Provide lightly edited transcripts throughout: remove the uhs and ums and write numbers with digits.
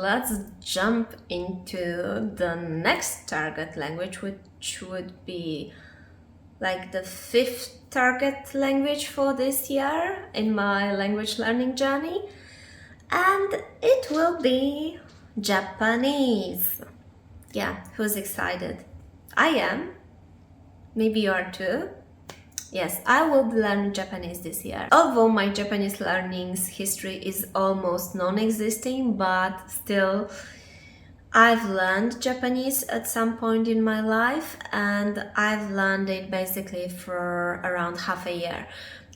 let's jump into the next target language, which would be like the fifth target language for this year in my language learning journey, and it will be Japanese. Yeah, who's excited? I am. Maybe you are too. Yes, I will be learning Japanese this year. Although my Japanese learning's history is almost non-existing, but still I've learned Japanese at some point in my life, and I've learned it basically for around half a year.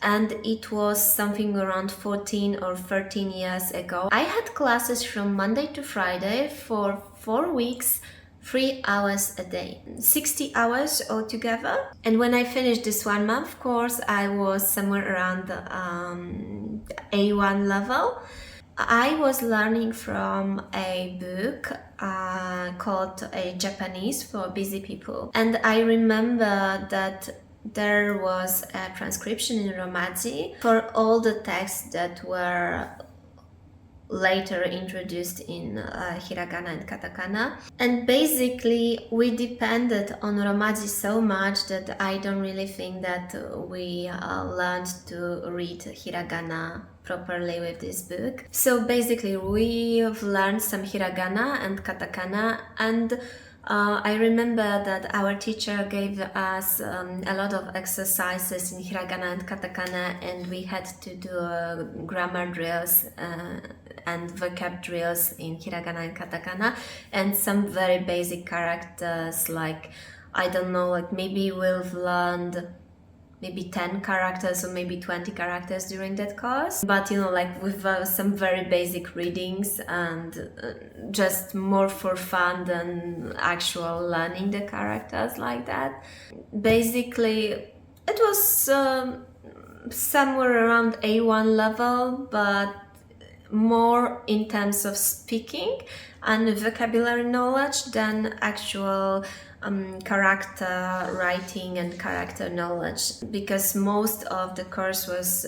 And it was something around 14 or 13 years ago. I had classes from Monday to Friday for 4 weeks, 3 hours a day, 60 hours altogether. And when I finished this 1 month course, I was somewhere around the A1 level. I was learning from a book called Japanese for Busy People. And I remember that there was a transcription in Romaji for all the texts that were later introduced in hiragana and katakana. And basically we depended on Romaji so much that I don't really think that we learned to read hiragana properly with this book. So basically we've learned some hiragana and katakana, and I remember that our teacher gave us a lot of exercises in hiragana and katakana, and we had to do grammar drills and vocab drills in hiragana and katakana, and some very basic characters, like, I don't know, like maybe we've learned maybe 10 characters or maybe 20 characters during that course, but like with some very basic readings, and just more for fun than actual learning the characters like that. Basically it was somewhere around A1 level, but more in terms of speaking and vocabulary knowledge than actual character writing and character knowledge, because most of the course was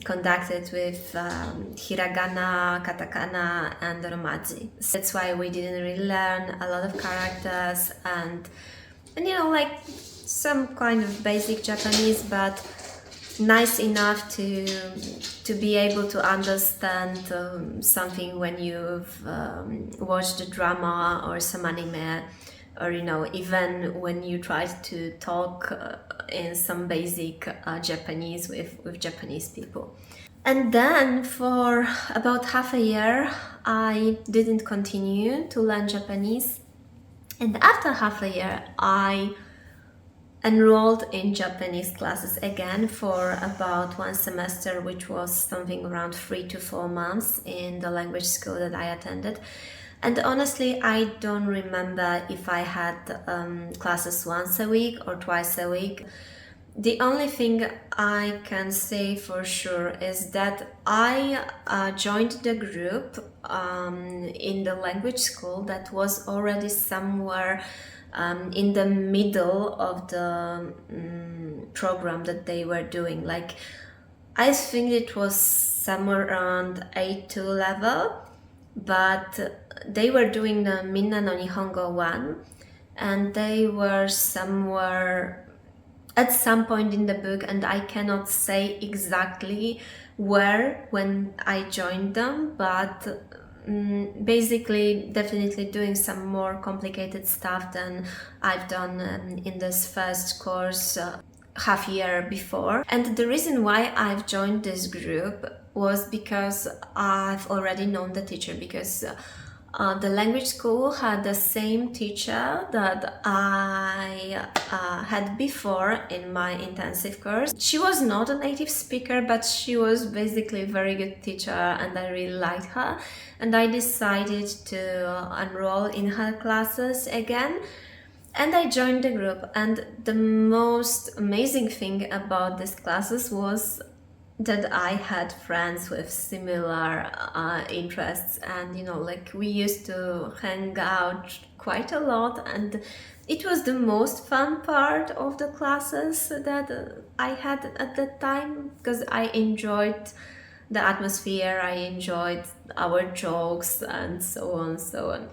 conducted with hiragana, katakana and romaji. That's why we didn't really learn a lot of characters and like some kind of basic Japanese, but nice enough to be able to understand something when you've watched a drama or some anime, or even when you try to talk in some basic Japanese with Japanese people. And then for about half a year I didn't continue to learn Japanese, and after half a year I enrolled in Japanese classes again for about 1 semester, which was something around 3 to 4 months in the language school that I attended. And honestly, I don't remember if I had classes once a week or twice a week. The only thing I can say for sure is that I joined the group in the language school that was already somewhere in the middle of the program that they were doing. Like, I think it was somewhere around A2 level, but they were doing the Minna no Nihongo 1, and they were somewhere at some point in the book, and I cannot say exactly where when I joined them, but basically definitely doing some more complicated stuff than I've done in this first course half year before. And the reason why I've joined this group was because I've already known the teacher, because the language school had the same teacher that I had before in my intensive course. She was not a native speaker, but she was basically a very good teacher and I really liked her. And I decided to enroll in her classes again. And I joined the group. And the most amazing thing about these classes was that I had friends with similar interests, and like we used to hang out quite a lot, and it was the most fun part of the classes that I had at that time, because I enjoyed the atmosphere, I enjoyed our jokes and so on, so on.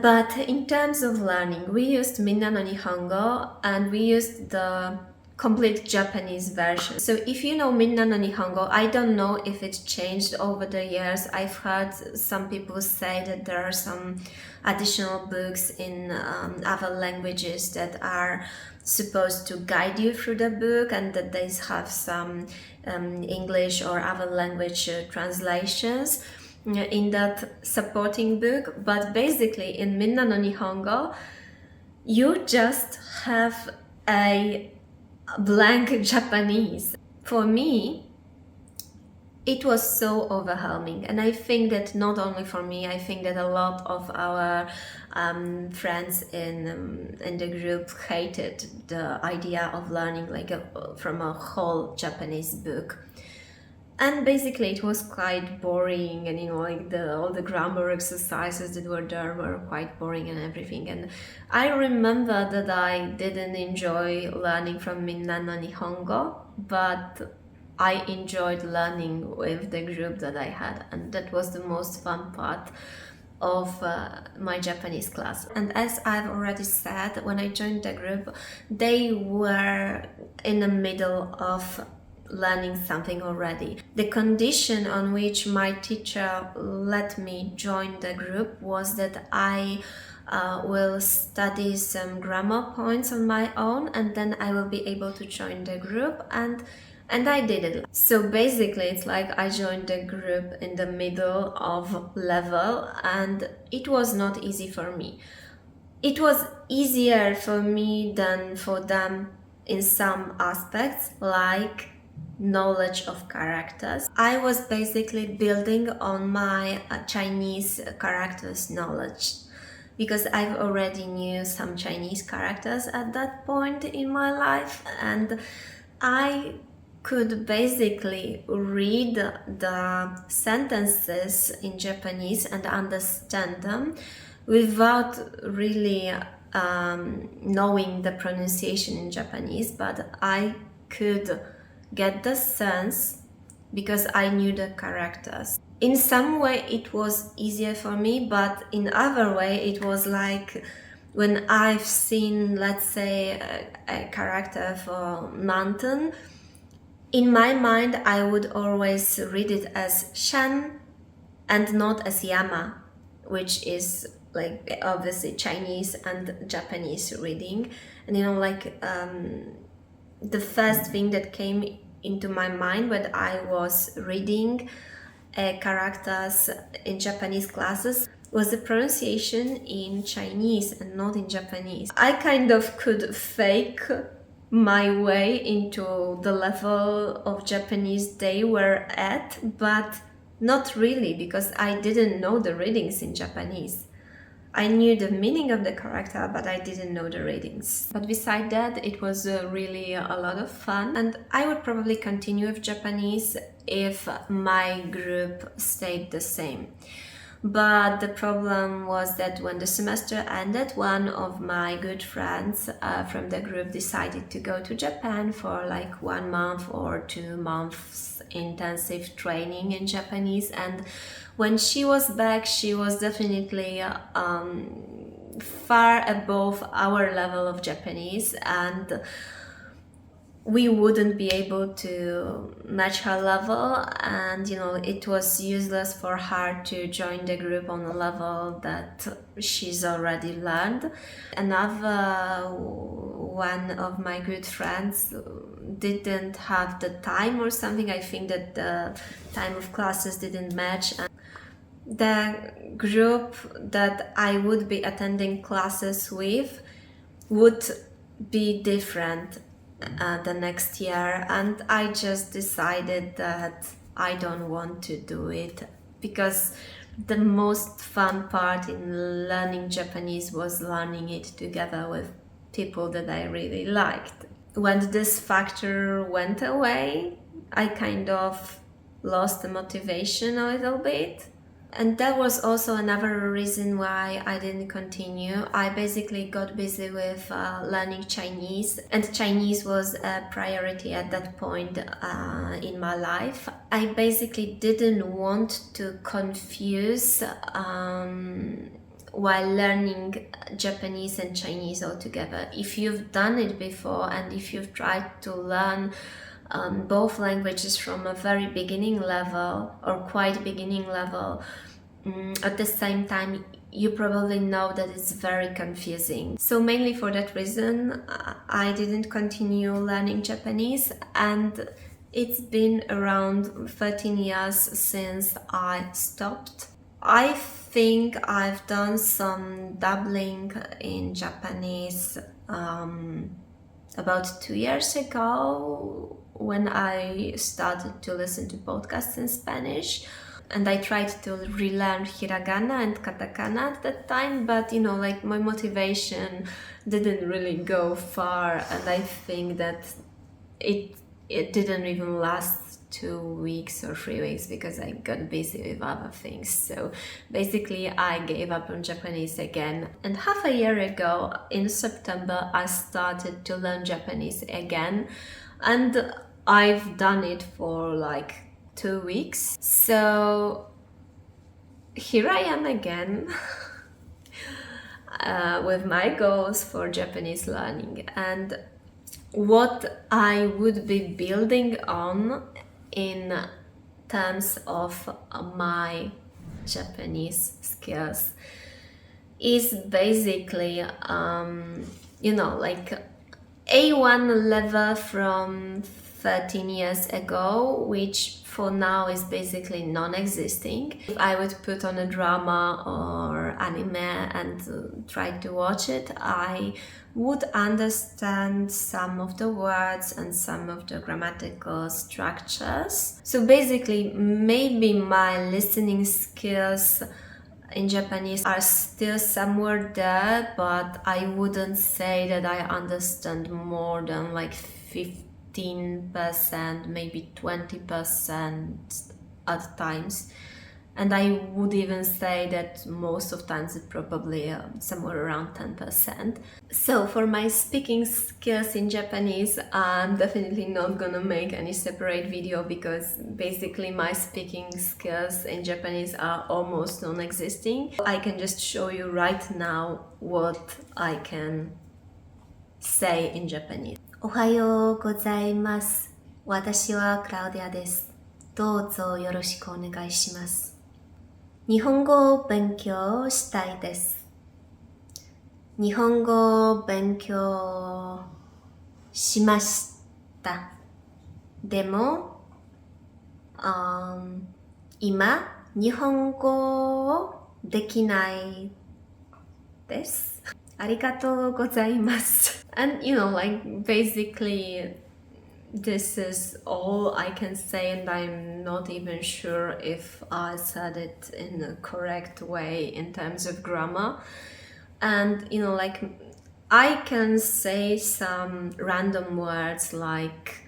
But in terms of learning, we used Minna no Nihongo and we used the complete Japanese version. So if you know Minna no Nihongo, I don't know if it changed over the years. I've heard some people say that there are some additional books in other languages that are supposed to guide you through the book, and that they have some English or other language translations in that supporting book. But basically in Minna no Nihongo, you just have a blank Japanese. For me, it was so overwhelming, and I think that not only for me, I think that a lot of our friends in the group hated the idea of learning from a whole Japanese book. And basically it was quite boring, and all the grammar exercises that were there were quite boring and everything. And I remember that I didn't enjoy learning from Minna no Nihongo, but I enjoyed learning with the group that I had, and that was the most fun part of my Japanese class. And as I've already said, when I joined the group, they were in the middle of learning something already. The condition on which my teacher let me join the group was that I will study some grammar points on my own, and then I will be able to join the group, and I did it. So basically it's like I joined the group in the middle of level, and it was not easy for me. It was easier for me than for them in some aspects, like knowledge of characters. I was basically building on my Chinese characters knowledge, because I already knew some Chinese characters at that point in my life, and I could basically read the sentences in Japanese and understand them without really knowing the pronunciation in Japanese, but I could get the sense because I knew the characters. In some way it was easier for me, but in other way it was like when I've seen, let's say, a character for mountain, in my mind I would always read it as Shan and not as Yama, which is like obviously Chinese and Japanese reading. And the first thing that came into my mind when I was reading characters in Japanese classes was the pronunciation in Chinese and not in Japanese. I kind of could fake my way into the level of Japanese they were at, but not really, because I didn't know the readings in Japanese. I knew the meaning of the character, but I didn't know the readings. But beside that, it was really a lot of fun, and I would probably continue with Japanese if my group stayed the same. But the problem was that when the semester ended, one of my good friends from the group decided to go to Japan for like 1 month or 2 months intensive training in Japanese. And when she was back, she was definitely far above our level of Japanese, and we wouldn't be able to match her level, and it was useless for her to join the group on a level that she's already learned. Another one of my good friends didn't have the time or something. I think that the time of classes didn't match, and the group that I would be attending classes with would be different the next year, and I just decided that I don't want to do it, because the most fun part in learning Japanese was learning it together with people that I really liked. When this factor went away, I kind of lost the motivation a little bit. And that was also another reason why I didn't continue. I basically got busy with learning Chinese, and Chinese was a priority at that point in my life. I basically didn't want to confuse while learning Japanese and Chinese altogether. If you've done it before and if you've tried to learn both languages from a very beginning level or quite beginning level, at the same time, you probably know that it's very confusing. So mainly for that reason, I didn't continue learning Japanese, and it's been around 13 years since I stopped. I think I've done some dabbling in Japanese about 2 years ago when I started to listen to podcasts in Spanish. And I tried to relearn hiragana and katakana at that time, but like my motivation didn't really go far, and I think that it didn't even last 2 weeks or 3 weeks because I got busy with other things. So basically I gave up on Japanese again. And half a year ago in September I started to learn Japanese again, and I've done it for like 2 weeks. So here I am again with my goals for Japanese learning and what I would be building on in terms of my Japanese skills is basically like A1 level from 13 years ago, which for now is basically non-existing. If I would put on a drama or anime and try to watch it, I would understand some of the words and some of the grammatical structures. So basically, maybe my listening skills in Japanese are still somewhere there, but I wouldn't say that I understand more than like 15%, maybe 20% at times. And I would even say that most of times it's probably somewhere around 10%. So for my speaking skills in Japanese, I'm definitely not gonna make any separate video because basically my speaking skills in Japanese are almost non-existing. I can just show you right now what I can say in Japanese. おはようございます。私はクラウディアです。どうぞよろしくお願いします。日本語を勉強したいです。日本語を勉強しました。でも、今、日本語をできないです。ありがとうございます。And like basically this is all I can say, and I'm not even sure if I said it in the correct way in terms of grammar. And like I can say some random words like,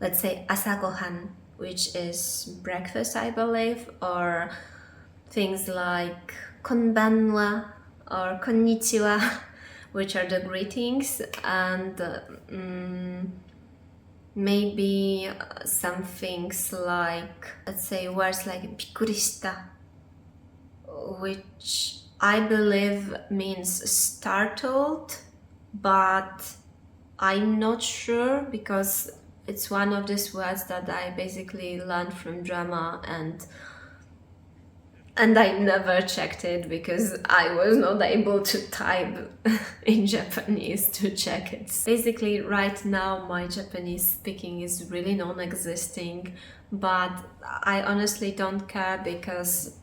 let's say asagohan, which is breakfast, I believe, or things like konbanwa or konnichiwa, which are the greetings, and maybe some things like, let's say words like bikurishita, which I believe means startled, but I'm not sure because it's one of these words that I basically learned from drama, and I never checked it because I was not able to type in Japanese to check it. Basically, right now my Japanese speaking is really non-existing, but I honestly don't care because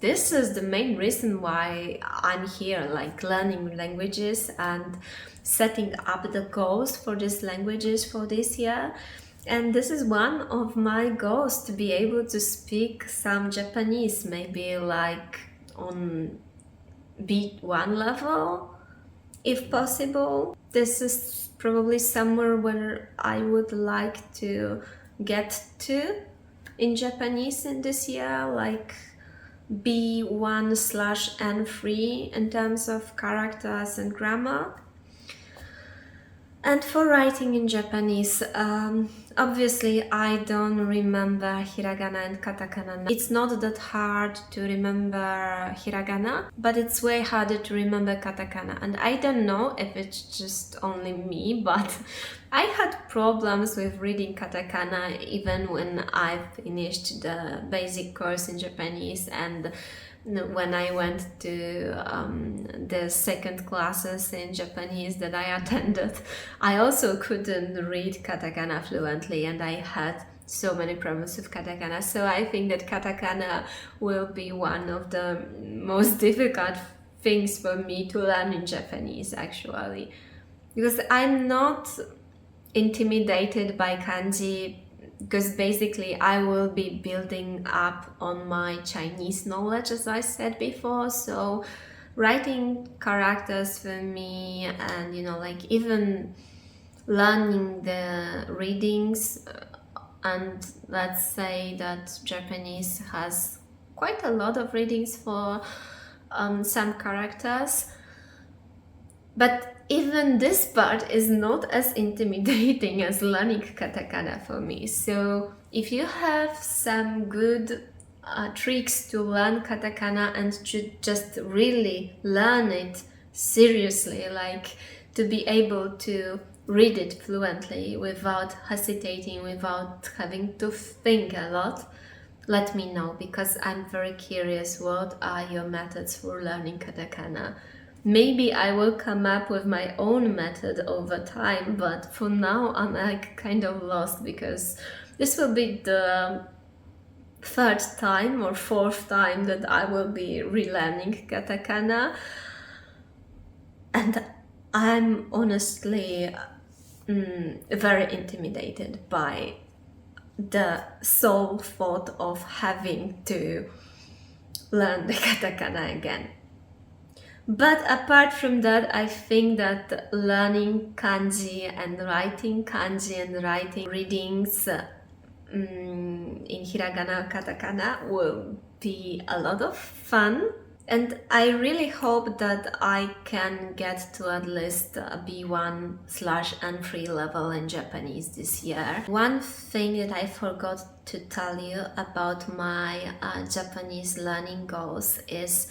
this is the main reason why I'm here, like learning languages and setting up the goals for these languages for this year. And this is one of my goals, to be able to speak some Japanese, maybe like on B1 level, if possible. This is probably somewhere where I would like to get to in Japanese in this year, like B1/N3 in terms of characters and grammar. And for writing in Japanese, obviously I don't remember hiragana and katakana. It's not that hard to remember hiragana, but it's way harder to remember katakana. And I don't know if it's just only me, but I had problems with reading katakana even when I finished the basic course in Japanese, and when I went to the second classes in Japanese that I attended, I also couldn't read katakana fluently, and I had so many problems with katakana. So I think that katakana will be one of the most difficult things for me to learn in Japanese, actually, because I'm not intimidated by kanji, because basically I will be building up on my Chinese knowledge, as I said before. So writing characters for me, and like even learning the readings, and let's say that Japanese has quite a lot of readings for some characters, but even this part is not as intimidating as learning katakana for me. So if you have some good tricks to learn katakana and to just really learn it seriously, like to be able to read it fluently without hesitating, without having to think a lot, let me know, because I'm very curious what are your methods for learning katakana. Maybe I will come up with my own method over time, but for now I'm like kind of lost, because this will be the third time or fourth time that I will be relearning katakana, and I'm honestly very intimidated by the sole thought of having to learn the katakana again. But apart from that, I think that learning kanji and writing readings in hiragana or katakana will be a lot of fun. And I really hope that I can get to at least a B1/N3 level in Japanese this year. One thing that I forgot to tell you about my Japanese learning goals is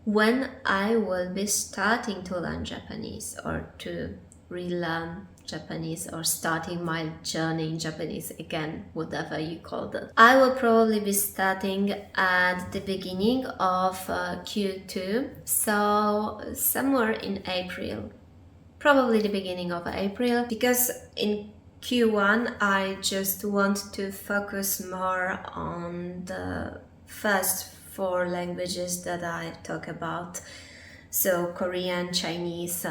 when I will be starting to learn Japanese, or to relearn Japanese, or starting my journey in Japanese again, whatever you call it. I will probably be starting at the beginning of Q2, so somewhere in April, probably the beginning of April, because in Q1 I just want to focus more on the first 4 languages that I talk about, so Korean, Chinese,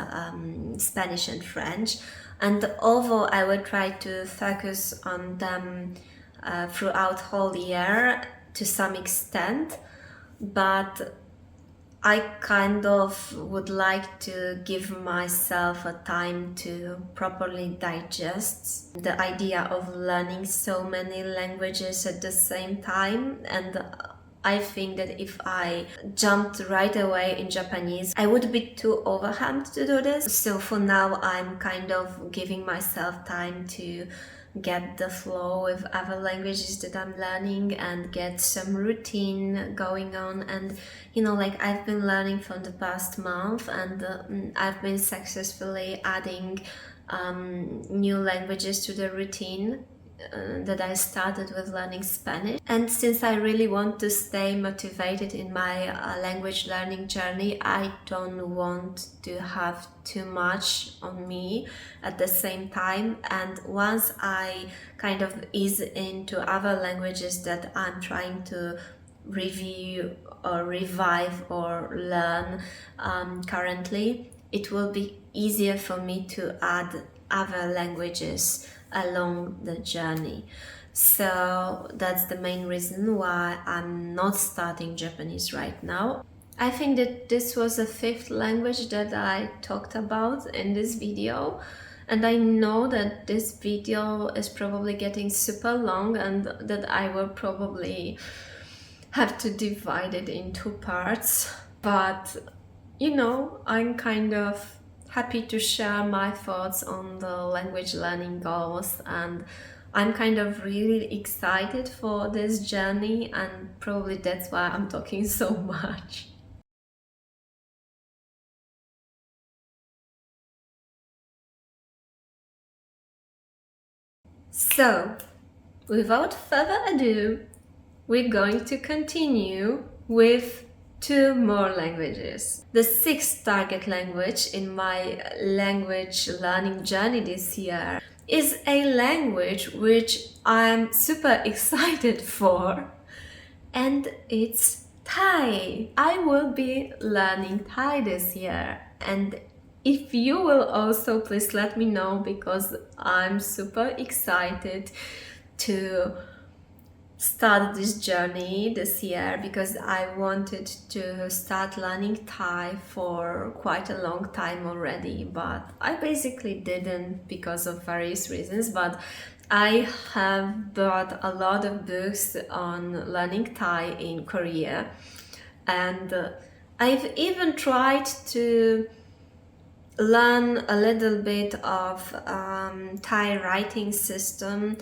Spanish and French. And although I will try to focus on them throughout whole year to some extent, but I kind of would like to give myself a time to properly digest the idea of learning so many languages at the same time. And I think that if I jumped right away in Japanese, I would be too overwhelmed to do this. So for now, I'm kind of giving myself time to get the flow with other languages that I'm learning and get some routine going on. And like I've been learning for the past month, and I've been successfully adding new languages to the routine that I started with learning Spanish. And since I really want to stay motivated in my language learning journey, I don't want to have too much on me at the same time. And once I kind of ease into other languages that I'm trying to review or revive or learn currently, it will be easier for me to add other languages along the journey. So that's the main reason why I'm not starting Japanese right now. I think that this was the 5th language that I talked about in this video, and I know that this video is probably getting super long and that I will probably have to divide it in two parts. But I'm kind of happy to share my thoughts on the language learning goals, and I'm kind of really excited for this journey, and probably that's why I'm talking so much. So, without further ado, we're going to continue with two more languages. The sixth target language in my language learning journey this year is a language which I'm super excited for, and it's Thai. I will be learning Thai this year, and if you will also, please let me know, because I'm super excited to start this journey this year, because I wanted to start learning Thai for quite a long time already, but I basically didn't because of various reasons. But I have bought a lot of books on learning Thai in Korea, and I've even tried to learn a little bit of Thai writing system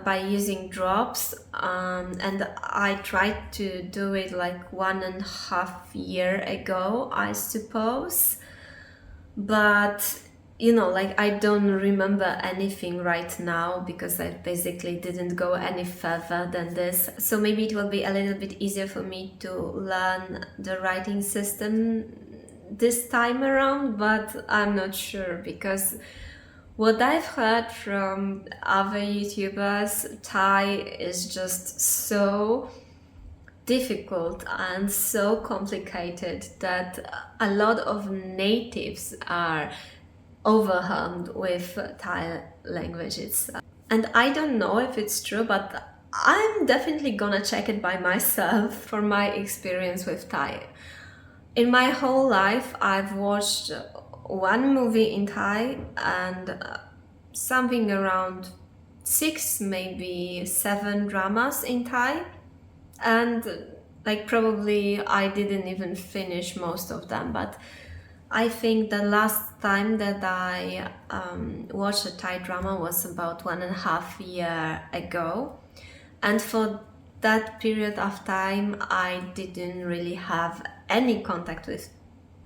by using drops, and I tried to do it like 1.5 years ago, I suppose. But like, I don't remember anything right now because I basically didn't go any further than this. So maybe it will be a little bit easier for me to learn the writing system this time around, but I'm not sure, because what I've heard from other YouTubers, Thai is just so difficult and so complicated that a lot of natives are overwhelmed with Thai language itself. And I don't know if it's true, but I'm definitely gonna check it by myself for my experience with Thai. In my whole life, I've watched one movie in Thai and something around 6, maybe 7 dramas in Thai, and like, probably I didn't even finish most of them. But I think the last time that I watched a Thai drama was about 1.5 years ago, and for that period of time I didn't really have any contact with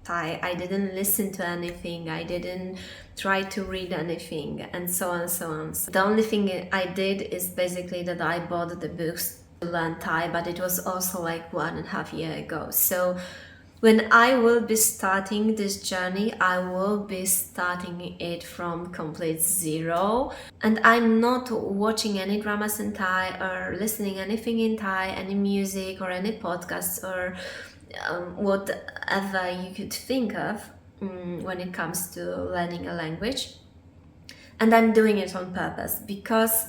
Thai. I didn't listen to anything, I didn't try to read anything, and so on and so on. So the only thing I did is basically that I bought the books to learn Thai, but it was also like 1.5 years ago. So when I will be starting this journey, I will be starting it from complete zero. And I'm not watching any dramas in Thai or listening anything in Thai, any music or any podcasts or whatever you could think of when it comes to learning a language. And I'm doing it on purpose because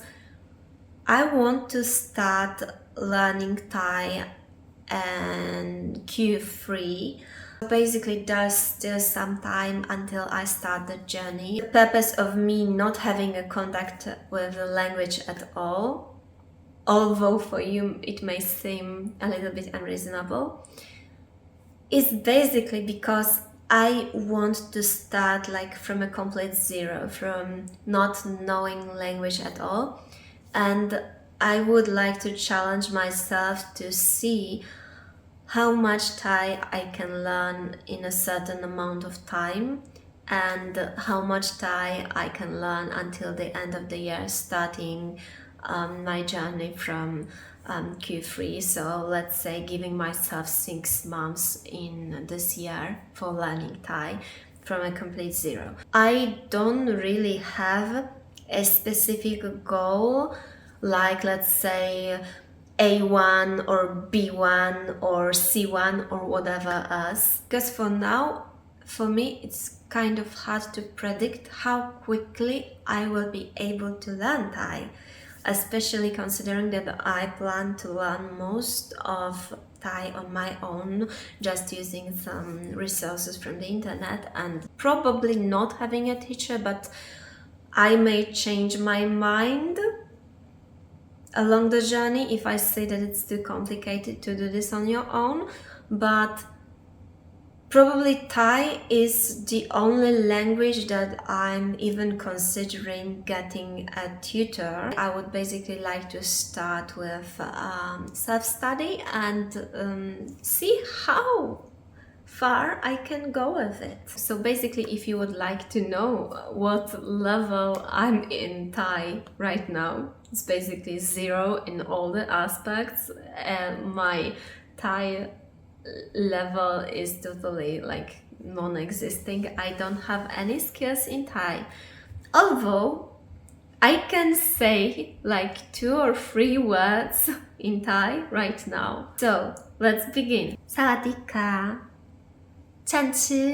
I want to start learning Thai and Q3. Basically, there's still some time until I start the journey. The purpose of me not having a contact with the language at all, although for you it may seem a little bit unreasonable, is basically because I want to start like from a complete zero, from not knowing language at all. And I would like to challenge myself to see how much Thai I can learn in a certain amount of time, and how much Thai I can learn until the end of the year, starting my journey from Q3. So let's say giving myself 6 months in this year for learning Thai from a complete zero. I don't really have a specific goal, like let's say A1 or B1 or C1 or whatever else, because for now, for me, it's kind of hard to predict how quickly I will be able to learn Thai, especially considering that I plan to learn most of Thai on my own, just using some resources from the internet and probably not having a teacher, but I may change my mind along the journey if I say that it's too complicated to do this on your own, but probably Thai is the only language that I'm even considering getting a tutor. I would basically like to start with self-study and see how far I can go with it. So basically, if you would like to know what level I'm in Thai right now, it's basically 0 in all the aspects, and my Thai level is totally like non-existing. I don't have any skills in Thai, although I can say like 2 or 3 words in Thai right now. So let's begin. Sawadika. ฉันชื่อ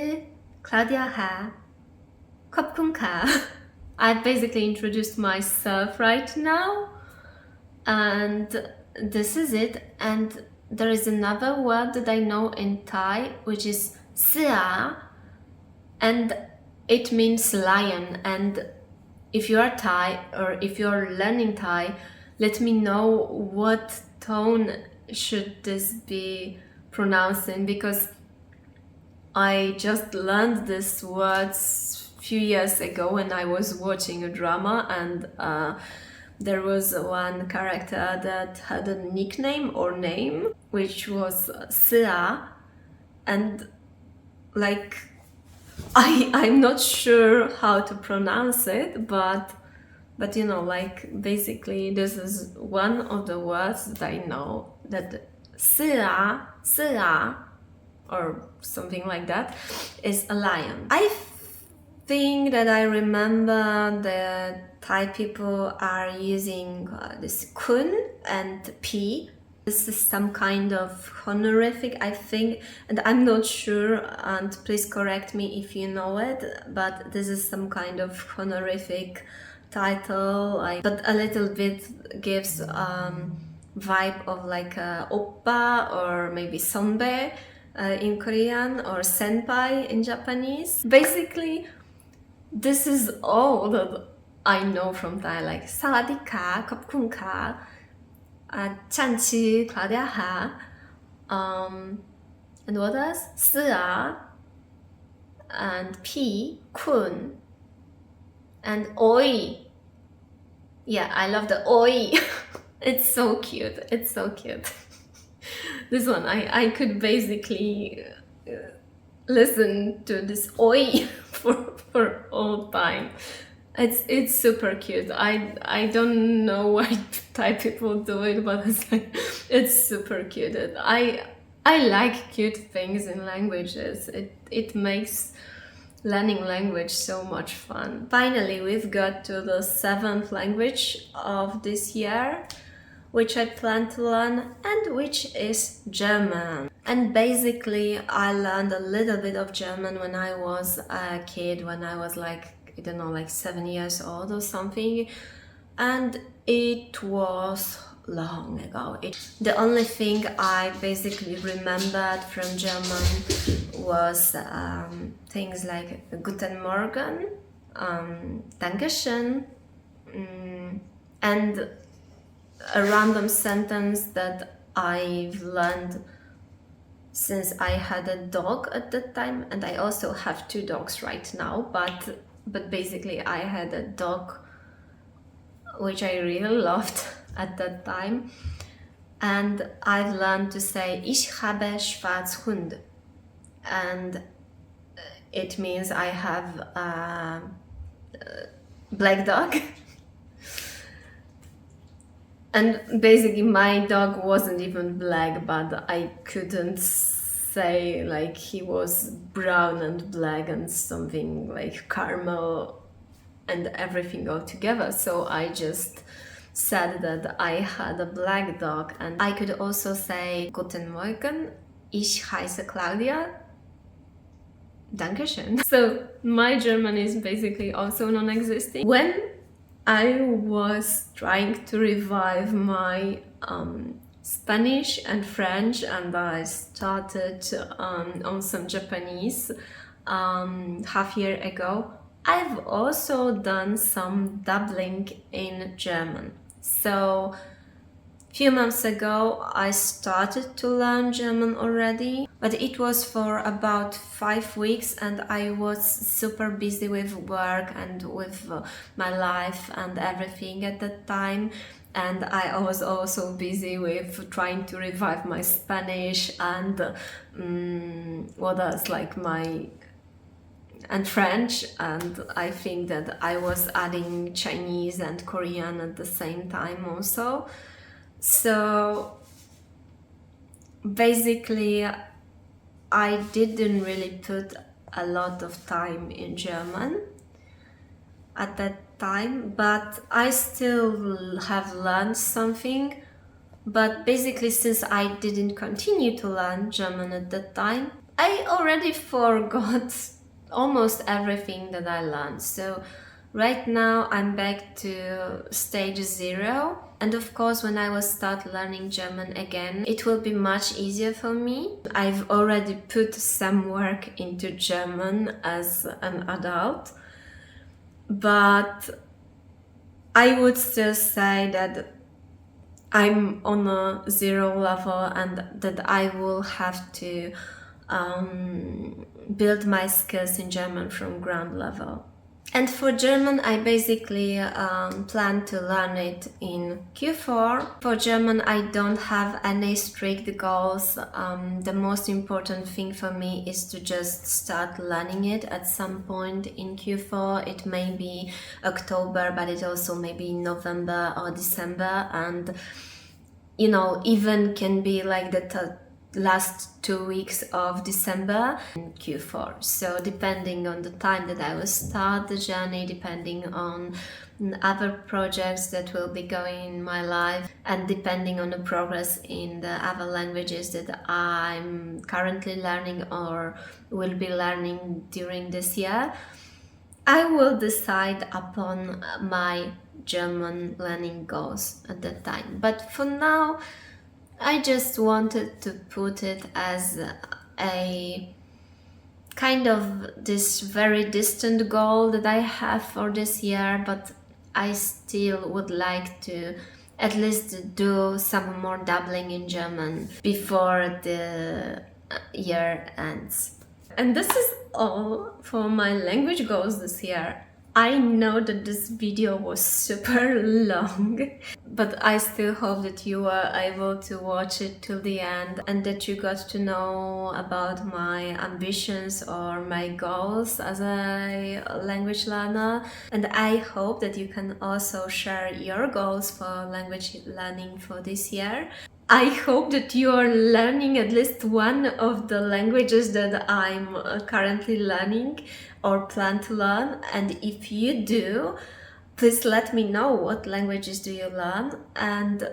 Claudia ค่ะ ขอบคุณค่ะ I basically introduced myself right now, and this is it. And there is another word that I know in Thai, which is sia, and it means lion. And if you are Thai or if you're learning Thai, let me know what tone should this be pronounced in, because I just learned these words a few years ago when I was watching a drama, and there was one character that had a nickname or name which was Sia, and like I'm not sure how to pronounce it, but you know, like basically this is one of the words that I know, that Sia or something like that is a lion. I think that I remember the Thai people are using this kun and pi. This is some kind of honorific, I think, and I'm not sure, and please correct me if you know it, but this is some kind of honorific title, but a little bit gives vibe of like a oppa or maybe sonbae in Korean, or senpai in Japanese. Basically, this is all that I know from Thai, like sawadee ka, khop kun ka, chan chi, Claudia ha, and what else? Sia, and pi, kun, and oi. Yeah, I love the oi. It's so cute. It's so cute. This one, I could basically listen to this oi for all time. It's super cute. I don't know why Thai people do it, but it's super cute. I like cute things in languages. It makes learning language so much fun. Finally, we've got to the 7th language of this year, which I plan to learn, and which is German. And basically, I learned a little bit of German when I was a kid, when I was like, I don't know, like 7 years old or something. And it was long ago. The only thing I basically remembered from German was things like Guten Morgen, Dankeschön, and a random sentence that I've learned since I had a dog at that time, and I also have 2 dogs right now, but basically I had a dog which I really loved at that time, and I've learned to say Ich habe Schwarzhund, and it means I have a black dog. And basically my dog wasn't even black, but I couldn't say like he was brown and black and something like caramel and everything all together. So I just said that I had a black dog. And I could also say Guten Morgen, ich heiße Claudia. Dankeschön. So my German is basically also non-existing. When I was trying to revive my Spanish and French, and I started on some Japanese half year ago. I've also done some dabbling in German. So Few months ago, I started to learn German already, but it was for about 5 weeks, and I was super busy with work and with my life and everything at that time. And I was also busy with trying to revive my Spanish and what else, like and French, and I think that I was adding Chinese and Korean at the same time also. So basically, I didn't really put a lot of time in German at that time, but I still have learned something. But basically, since I didn't continue to learn German at that time, I already forgot almost everything that I learned. So right now I'm back to stage 0. And of course, when I will start learning German again, it will be much easier for me. I've already put some work into German as an adult, but I would still say that I'm on a 0 level and that I will have to build my skills in German from ground level. And for German, I basically plan to learn it in Q4. For German, I don't have any strict goals. The most important thing for me is to just start learning it at some point in Q4. It may be October, but it also may be November or December. And, even can be like the last 2 weeks of December in Q4. So depending on the time that I will start the journey, depending on other projects that will be going in my life, and depending on the progress in the other languages that I'm currently learning or will be learning during this year, I will decide upon my German learning goals at that time. But for now, I just wanted to put it as a kind of this very distant goal that I have for this year, but I still would like to at least do some more dabbling in German before the year ends. And this is all for my language goals this year. I know that this video was super long, but I still hope that you were able to watch it till the end and that you got to know about my ambitions or my goals as a language learner. And I hope that you can also share your goals for language learning for this year. I hope that you are learning at least one of the languages that I'm currently learning or plan to learn. And if you do, please let me know what languages do you learn. And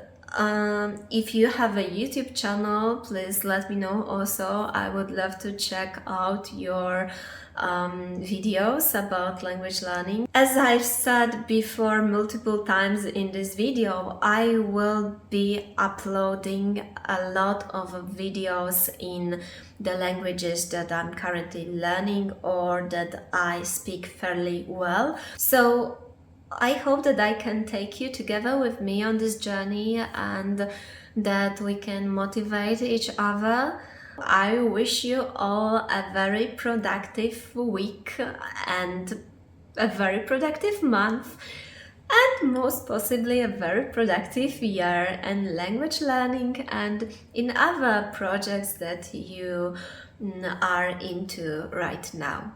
if you have a YouTube channel, please let me know also. I would love to check out your videos about language learning. As I've said before multiple times in this video, I will be uploading a lot of videos in the languages that I'm currently learning or that I speak fairly well. So I hope that I can take you together with me on this journey and that we can motivate each other. I wish you all a very productive week and a very productive month, and most possibly a very productive year in language learning and in other projects that you are into right now.